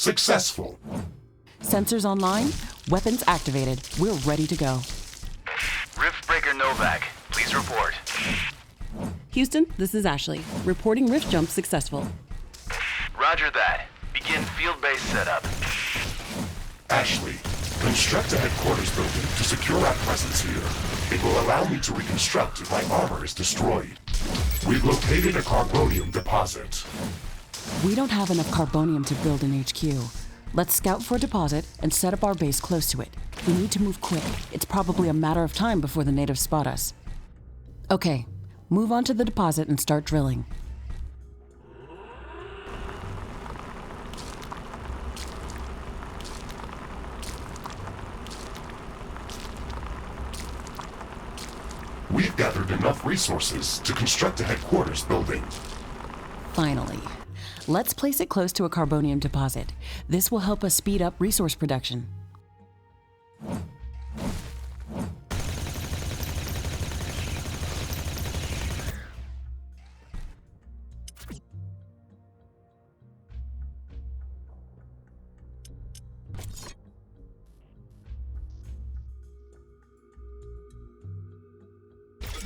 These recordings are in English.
Successful. Sensors online, weapons activated. We're ready to go. Riftbreaker Novak, please report. Houston, this is Ashley. Reporting rift jump successful. Roger that. Begin field-based setup. Ashley, construct a headquarters building to secure our presence here. It will allow me to reconstruct if my armor is destroyed. We've located a carbonium deposit. We don't have enough carbonium to build an HQ. Let's scout for a deposit and set up our base close to it. We need to move quick. It's probably a matter of time before the natives spot us. Okay, move on to the deposit and start drilling. We've gathered enough resources to construct a headquarters building. Finally. Let's place it close to a carbonium deposit. This will help us speed up resource production.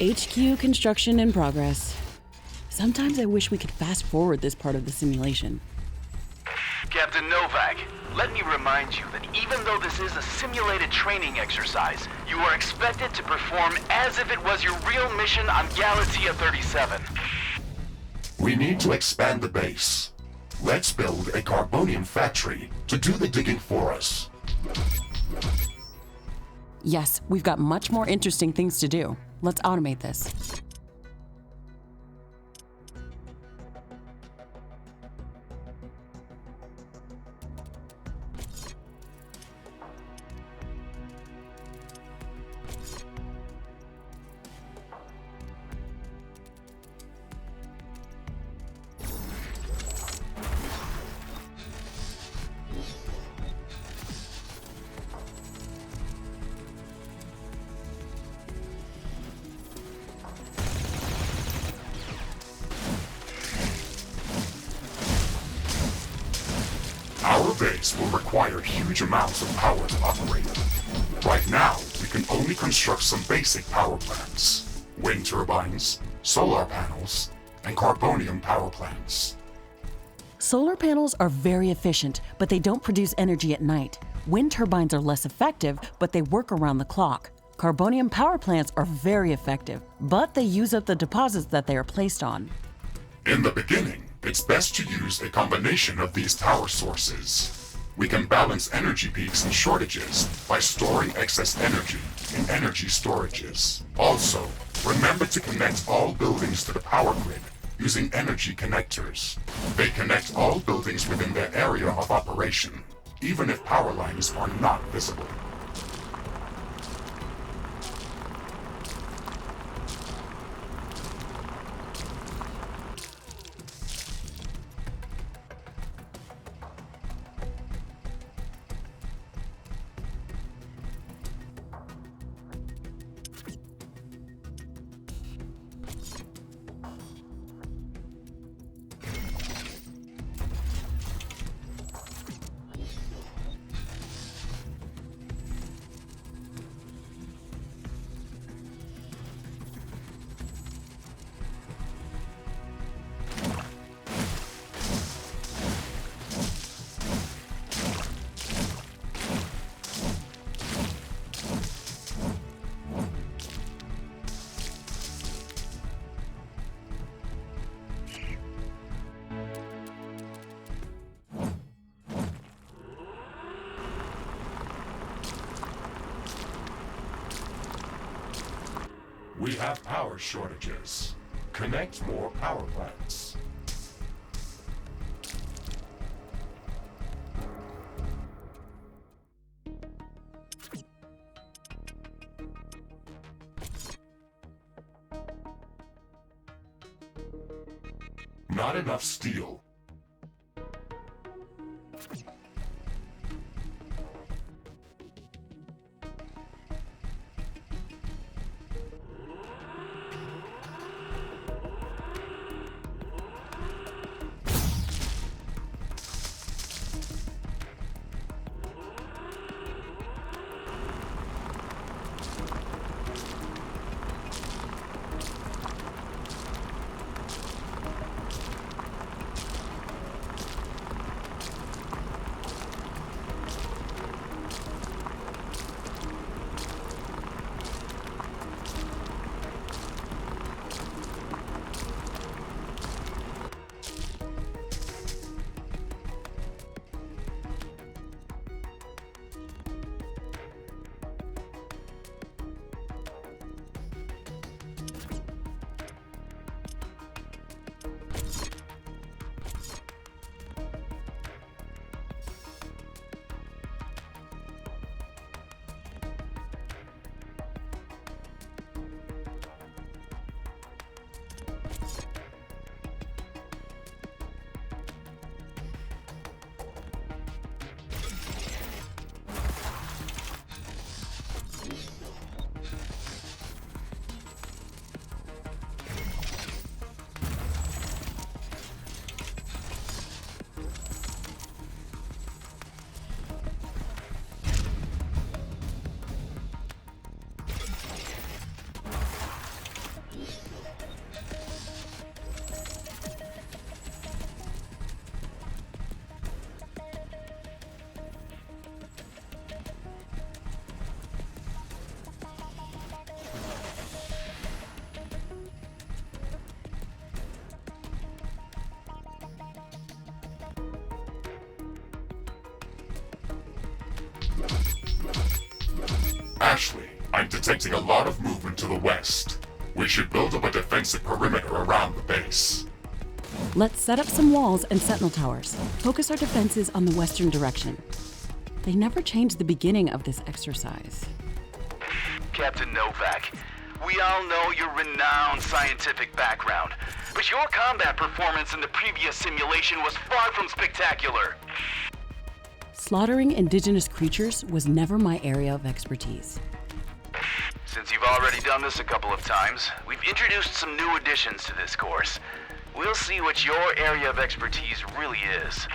HQ construction in progress. Sometimes I wish we could fast forward this part of the simulation. Captain Novak, let me remind you that even though this is a simulated training exercise, you are expected to perform as if it was your real mission on Galaxia 37. We need to expand the base. Let's build a carbonium factory to do the digging for us. Yes, we've got much more interesting things to do. Let's automate this. Our base will require huge amounts of power to operate. Right now, we can only construct some basic power plants. Wind turbines, solar panels, and carbonium power plants. Solar panels are very efficient, but they don't produce energy at night. Wind turbines are less effective, but they work around the clock. Carbonium power plants are very effective, but they use up the deposits that they are placed on. In the beginning, it's best to use a combination of these power sources. We can balance energy peaks and shortages by storing excess energy in energy storages. Also, remember to connect all buildings to the power grid using energy connectors. They connect all buildings within their area of operation, even if power lines are not visible. We have power shortages. Connect more power plants. Not enough steel. detecting a lot of movement to the west. We should build up a defensive perimeter around the base. Let's set up some walls and sentinel towers. Focus our defenses on the western direction. They never changed the beginning of this exercise. Captain Novak, we all know your renowned scientific background, but your combat performance in the previous simulation was far from spectacular. Slaughtering indigenous creatures was never my area of expertise. Since you've already done this a couple of times, we've introduced some new additions to this course. We'll see what your area of expertise really is.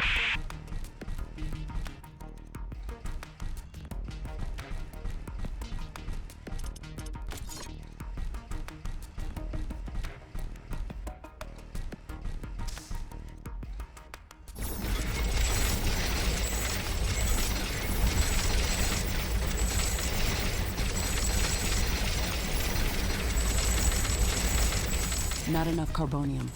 Not enough carbonium.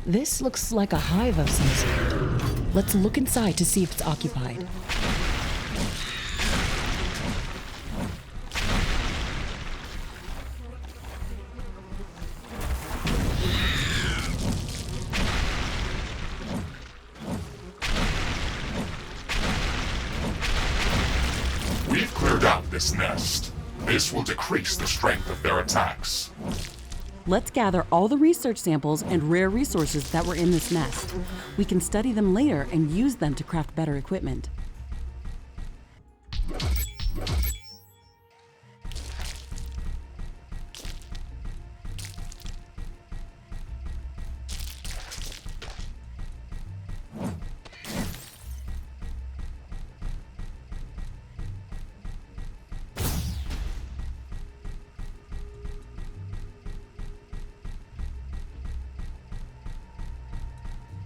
This looks like a hive of some sort. Let's look inside to see if it's occupied. We've cleared out this nest. This will decrease the strength of their attacks. Let's gather all the research samples and rare resources that were in this nest. We can study them later and use them to craft better equipment.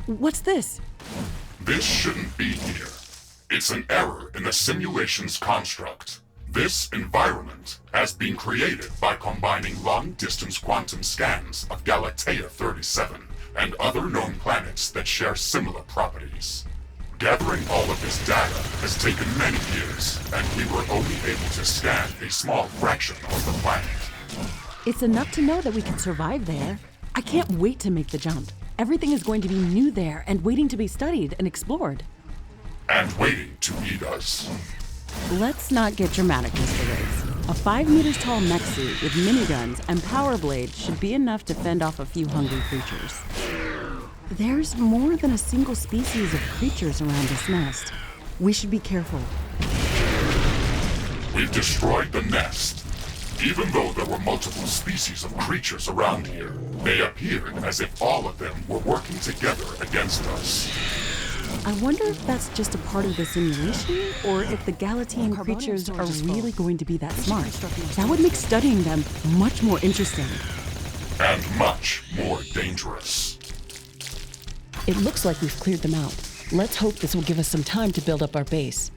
What's this? This shouldn't be here. It's an error in the simulation's construct. This environment has been created by combining long-distance quantum scans of Galatea 37 and other known planets that share similar properties. Gathering all of this data has taken many years, and we were only able to scan a small fraction of the planet. It's enough to know that we can survive there. I can't wait to make the jump. Everything is going to be new there and waiting to be studied and explored. And waiting to eat us. Let's not get dramatic, Mr. Riggs. A 5 meters tall mech suit with miniguns and power blades should be enough to fend off a few hungry creatures. There's more than a single species of creatures around this nest. We should be careful. We've destroyed the nest. Even though there were multiple species of creatures around here, they appeared as if all of them were working together against us. I wonder if that's just a part of the simulation, or if the Galatean creatures are really going to be that smart. That would make studying them much more interesting. And much more dangerous. It looks like we've cleared them out. Let's hope this will give us some time to build up our base.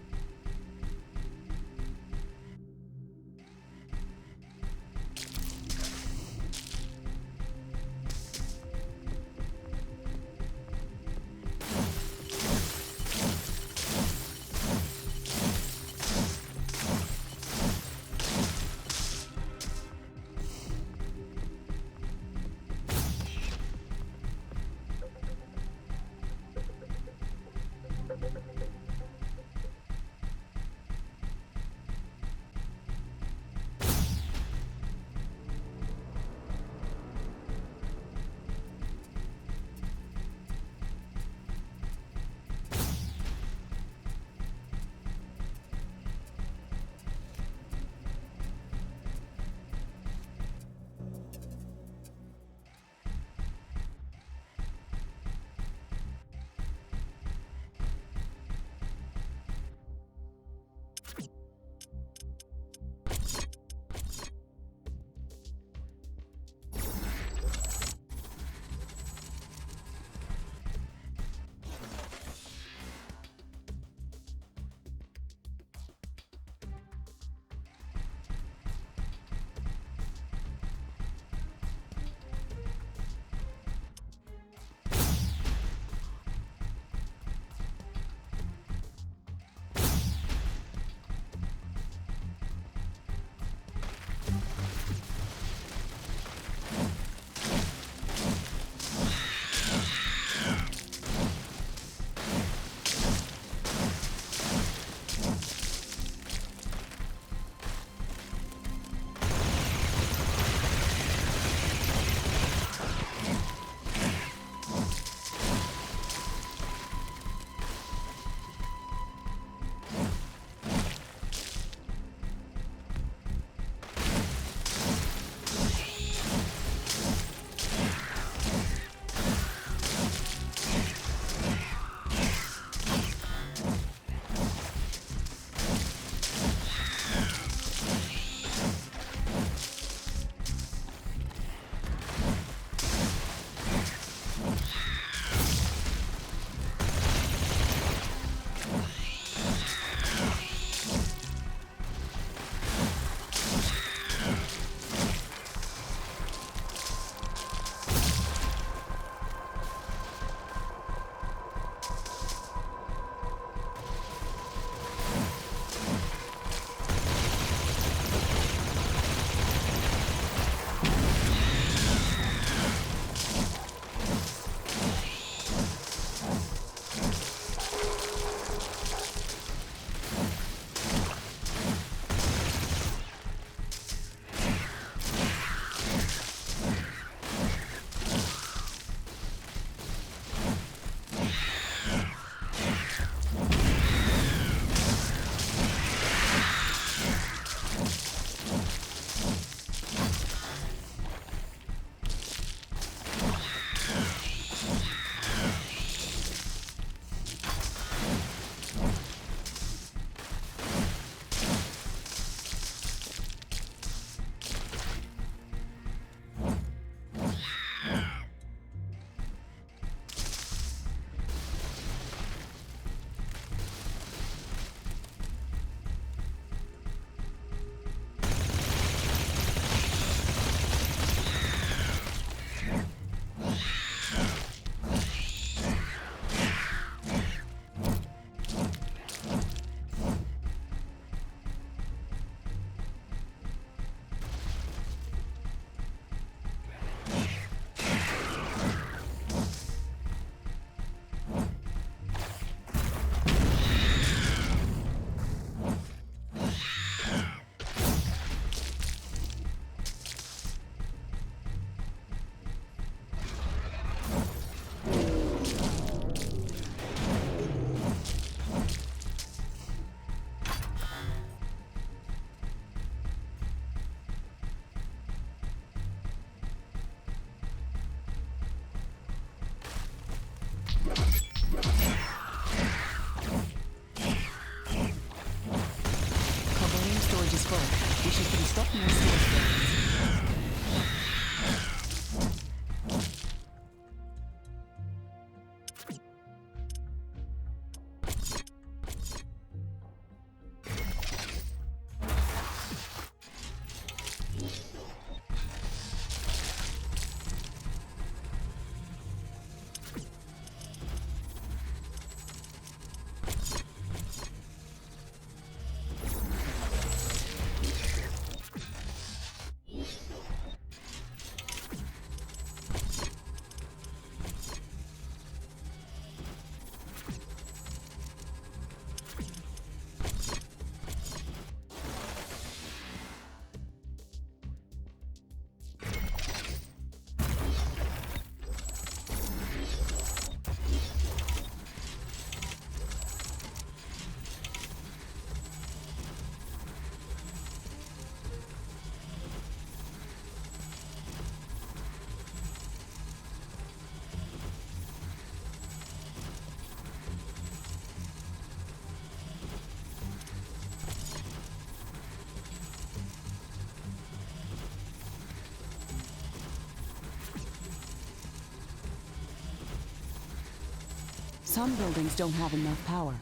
Some buildings don't have enough power.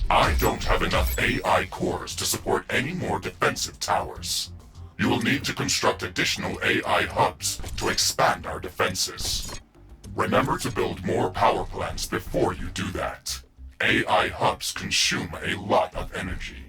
I don't have enough AI cores to support any more defensive towers. You will need to construct additional AI hubs to expand our defenses. Remember to build more power plants before you do that. AI hubs consume a lot of energy.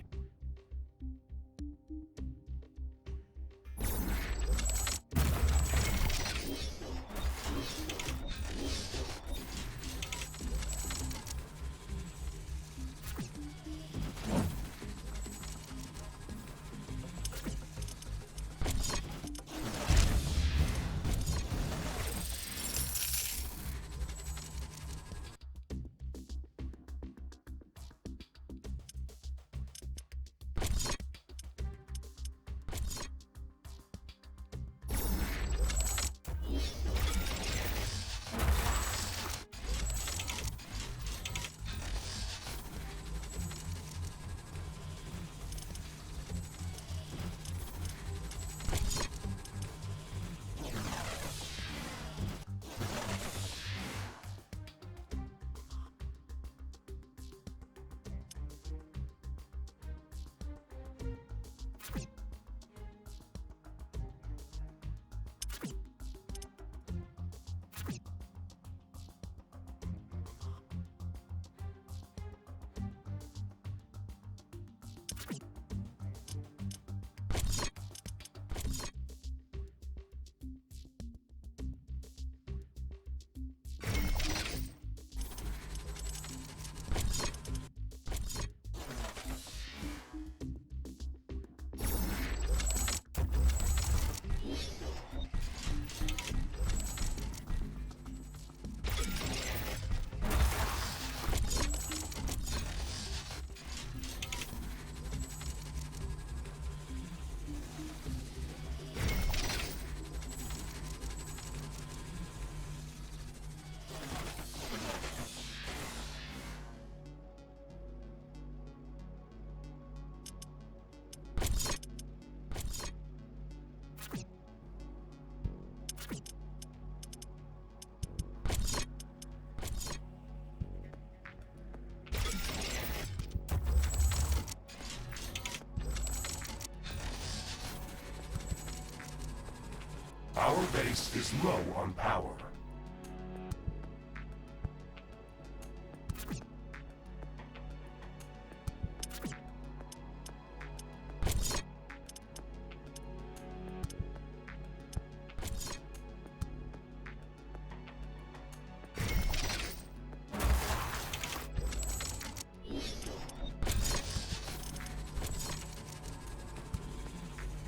Our base is low on power.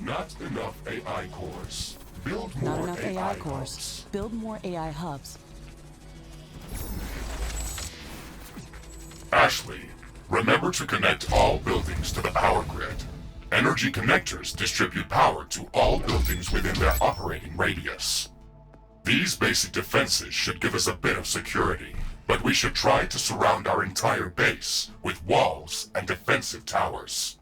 Not enough AI cores. Build more Not enough AI cores. hubs. Build more AI hubs. Ashley, remember to connect all buildings to the power grid. Energy connectors distribute power to all buildings within their operating radius. These basic defenses should give us a bit of security, but we should try to surround our entire base with walls and defensive towers.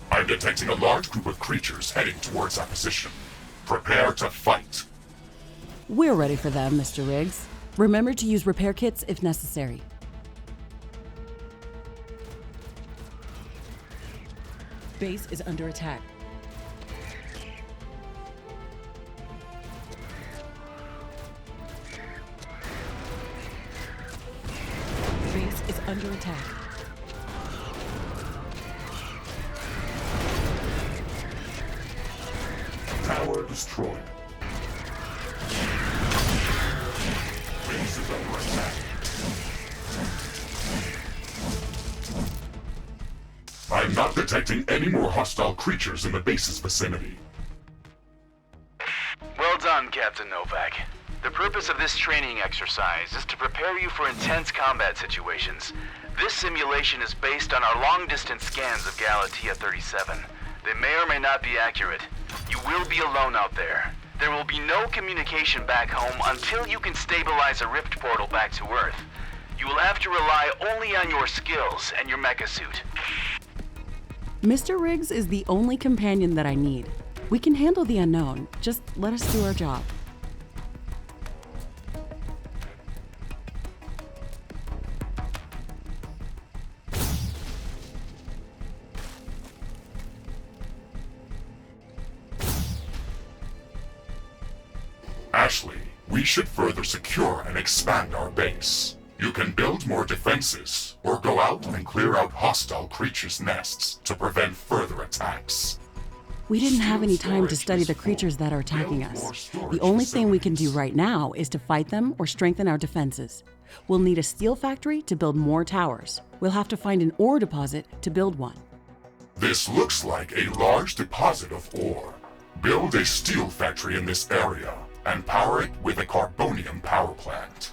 I'm detecting a large group of creatures heading towards our position. Prepare to fight. We're ready for them, Mr. Riggs. Remember to use repair kits if necessary. Base is under attack. Base is under attack. Tower destroyed. Base is under attack. I'm not detecting any more hostile creatures in the base's vicinity. Well done, Captain Novak. The purpose of this training exercise is to prepare you for intense combat situations. This simulation is based on our long-distance scans of Galatea 37. They may or may not be accurate. You will be alone out there. There will be no communication back home until you can stabilize a rift portal back to Earth. You will have to rely only on your skills and your mecha suit. Mr. Riggs is the only companion that I need. We can handle the unknown. Just let us do our job. Ashley, we should further secure and expand our base. You can build more defenses, or go out and clear out hostile creatures' nests to prevent further attacks. We didn't have any time to study the creatures that are attacking us. The only thing we can do right now is to fight them or strengthen our defenses. We'll need a steel factory to build more towers. We'll have to find an ore deposit to build one. This looks like a large deposit of ore. Build a steel factory in this area and power it with a carbonium power plant.